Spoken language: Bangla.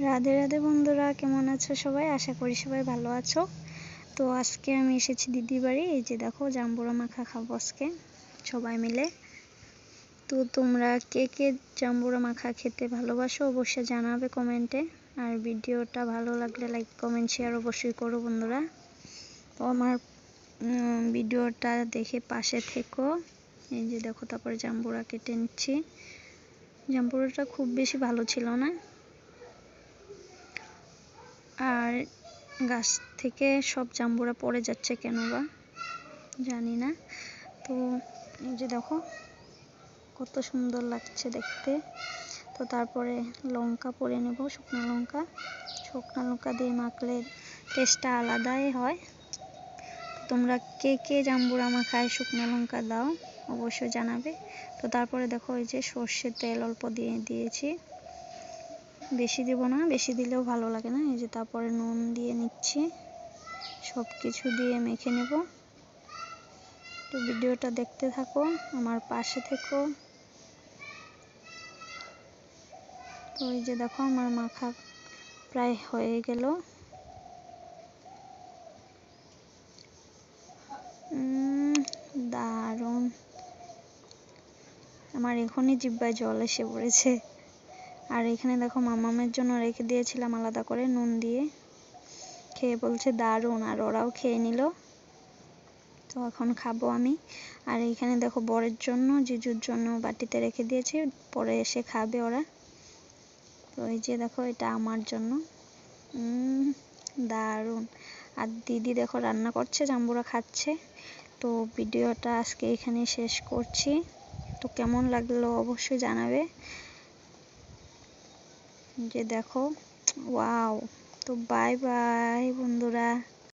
রাধে রাধে বন্ধুরা, কেমন আছো সবাই? আশা করি সবাই ভালো আছো। তো আজকে আমি এসেছি দিদির বাড়ি। এই যে দেখো, জাম্বুরা মাখা খাবো আজকে সবাই মিলে। তো তোমরা কে কে জাম্বুরা মাখা খেতে ভালোবাসো অবশ্যই জানাবে কমেন্টে। আর ভিডিওটা ভালো লাগলে লাইক কমেন্ট শেয়ার অবশ্যই করো বন্ধুরা। তো আমার ভিডিওটা দেখে পাশে থেকো। এই যে দেখো, তারপরে জাম্বুরা কেটে নিচ্ছি। জাম্বুরাটা খুব বেশি ভালো ছিল না, আর গাছ থেকে সব জাম্বুরা পড়ে যাচ্ছে কেন বা জানি না। তো এই যে দেখো কত সুন্দর লাগছে দেখতে। তো তারপরে লঙ্কা পরে নেব, শুকনো লঙ্কা দিয়ে মাখলে টেস্টটা আলাদাই হয়। তোমরা কে কে জাম্বুরা মাখায় শুকনো লঙ্কা দাও অবশ্যই জানাবে। তো তারপরে দেখো, এই যে সর্ষের তেল অল্প দিয়েছি, বেশি দেব না, বেশি দিলেও ভালো লাগে না। এই যে তারপরে নুন দিয়ে নিচ্ছি, সব কিছু দিয়ে মেখে নেব। তো ভিডিওটা দেখতে থাকো, আমার পাশে থেকো। তো এই যে দেখো, আমার মাখা প্রায় হয়ে গেল। দারুণ, আমার এখনই জিহ্বায় জল এসে পড়েছে। আর এখানে দেখো, মামামের জন্য রেখে দিয়েছিলাম আলাদা করে নুন দিয়ে, খেয়ে বলছে দারুণ, আর ওরাও খেয়ে নিল। তো এখন খাবো আমি। আর এইখানে দেখো, বরের জন্য জিজুর জন্য বাটিতে রেখে দিয়েছি, পরে এসে খাবে ওরা। তো এই যে দেখো, এটা আমার জন্য। দারুণ। আর দিদি দেখো রান্না করছে, জাম্বুরা খাচ্ছে। তো ভিডিওটা আজকে এখানে শেষ করছি। তো কেমন লাগলো অবশ্যই জানাবে। যে দেখো, ওয়াও। তো বাই বাই বন্ধুরা।